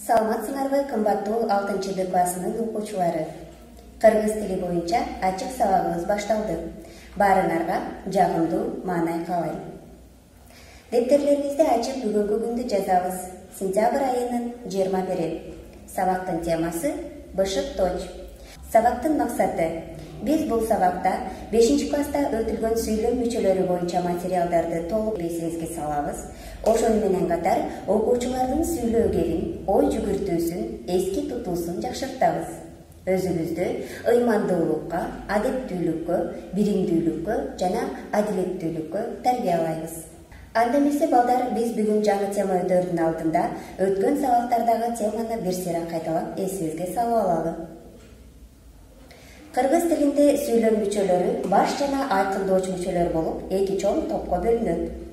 Саламатсыңарбы, кымбаттуу 6-Б классынын окуучулары. Кыргыз тили боюнча ачык сабагыбыз башталды. Баарыңарга жагымдуу маанай каалайм. Дептерлериңизди ачып бүгүнкү күндү жазабыз. Сентябрь айынын 21-и. Сабактын темасы бышык точ. Сабактын максаты: биз бул сабакта 5-класста өтүлгөн сүйлөм мүчөлөрү боюнча материалдарды толук эсибизге салабыз. Ошону менен катар окуучулардын сүйлөө кебин, ой жүгүртүүсүн, эски тутуусун жакшыртабыз. Өзүбүздү ыймандуулукка, адептүүлүккө, биримдүүлүккө жана адилеттүүлүккө тарбиялайбыз. Анда эмесе балдар, биз бүгүн жаңы тема өтөрдүн алдында өткөн сабактардагы теманы бир сыйра кайталап эсибизге салып алалы. Кыргыз тилинде сүйлөм мүчөлөрү баш жана айкындооч мүчөлөр болуп, эки чоң топко бөлүнөт.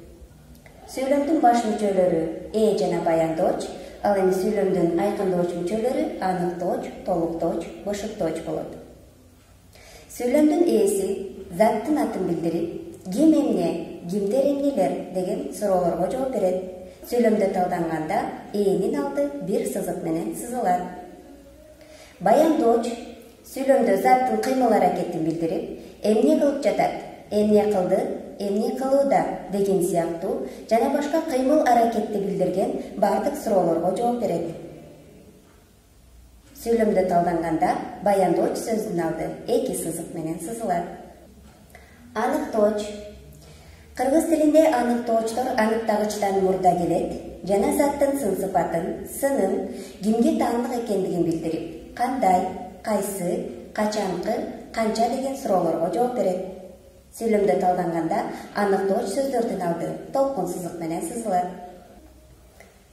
Сүйлөмдүн баш мүчөлөрү жана баяндооч, ал эми сүйлөмдүн айкындооч мүчөлөрү аныктооч, толуктооч, бышыктооч болот. Сүйлөмдүн ээси заттын атын билдирип, ким эмне, кимдер эмнелер деген суроолорго жооп берет. Сүйлөмдө талданганда ээнин алды бир сызык менен сызылат. Баяндооч сүйлөмдө заттын кыймыл-аракетин билдирип, эмне кылып жатат, эмне кылды, эмне кылууда деген сыяктуу жана башка кыймыл-аракетти билдирген бардык суроолорго жооп берет. Сүйлөмдө талданганда баяндооч сөздүн алды эки сызык менен сызылат. Аныктооч. Кыргыз тилинде аныктоочтор аныктагычтан мурда келет жана заттын сын-сыпатын, сынын, кимге таандык экендигин билдирип, кандай, кайсы, качанкы, канча деген суроолорго жооп берет. Сүйлөмдө талданганда аныктооч сөздөрдүн алды толкун сызык менен сызылат.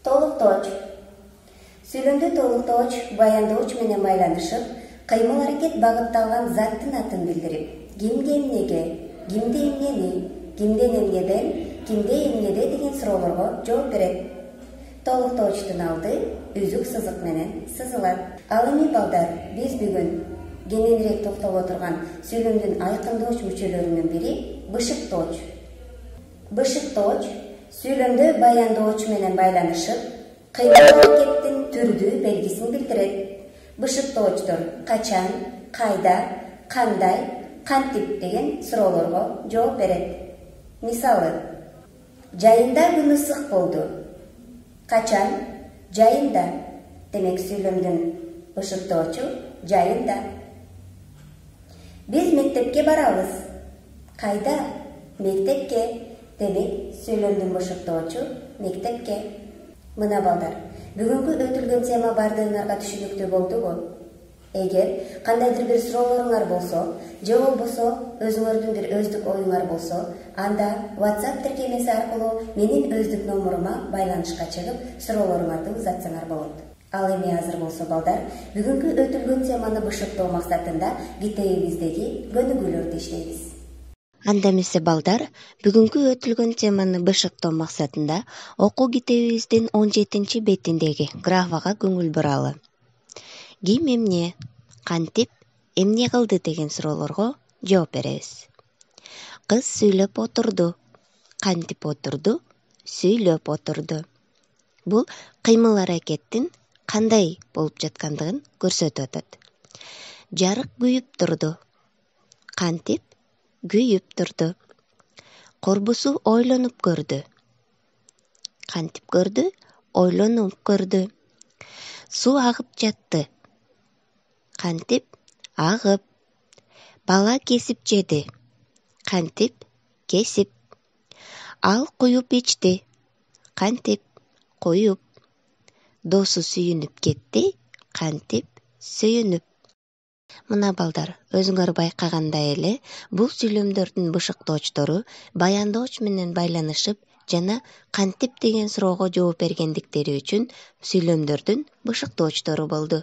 Толуктооч. Сүйлөмдө толуктооч баяндооч менен байланышып, кыймыл-аракет багытталган заттын атын билдирип, кимге эмнеге, кимде эмнени, кимден эмнеден, кимде эмнеде деген суроолорго жооп берет. Толуктоочтун алды үзүк сызык менен сызылат. Ал эми балдар, биз бүгүн кененирээк токтоло турган сүйлөмдүн айкындооч мүчөлөрүнүн бири бышыктооч. Бышыктооч сүйлөмдө баяндооч менен байланышып, кыймыл-аракеттин түрдүү белгисин билдирет. Бышыктоочтор качан, кайда, кандай, кантип деген суроолорго жооп берет. Мисалы: жайында күн ысык болду. Качан? Жайында. Демек сүйлөмдүн бышыктоочу жайында. Биз мектепке барабыз. Кайда? Мектепке. Демек сүйлөмдүн бышыктоочу мектепке. Мына балдар, бүгүнкү өтүлгөн тема бардыгыңарга түшүнүктүү болдубу? Эгер кандайдыр бир суроолоруңар болсо, же болбосо өзүңөрдүн бир өздүк оюңар болсо, анда WhatsApp тиркемеси аркылуу менин өздүк номурума байланышка чыгып, суроолоруңарды узатсаңар болот. Ал эми азыр болсо балдар, бүгүнкү өтүлгөн теманы бышыктоо максатында китебибиздеги көнүгүүлөрдү иштейбиз. Анда эмесе балдар, бүгүнкү өтүлгөн теманы бышыктоо максатында окуу китебибиздин 17 бетиндеги графага көңүл буралы. Ким эмне, кантип, эмне кылды деген суроолорго жооп беребиз. Кыз сүйлөп отурду. Кантип отурду? Сүйлөп отурду. Бул кыймыл-аракеттин кандай болуп жаткандыгын көрсөтүп атат. Жарык күйүп турду. Кантип? Күйүп турду. Корбусу ойлонуп көрдү. Кантип көрдү? Ойлонуп көрдү. Суу агып жатты. Кантип? Агып. Бала кесип жеди. Кантип? Кесип. Ал куюп ичти. Кантип? Куюп. Досу сүйүнүп кетти. Кантип? Сүйүнүп. Мына балдар, өзүңөр байкагандай эле, бул сүйлөмдөрдүн бышыктоочтору баяндооч менен байланышып жана кантип деген суроого жооп бергендиктери үчүн сүйлөмдөрдүн бышыктоочтору болду.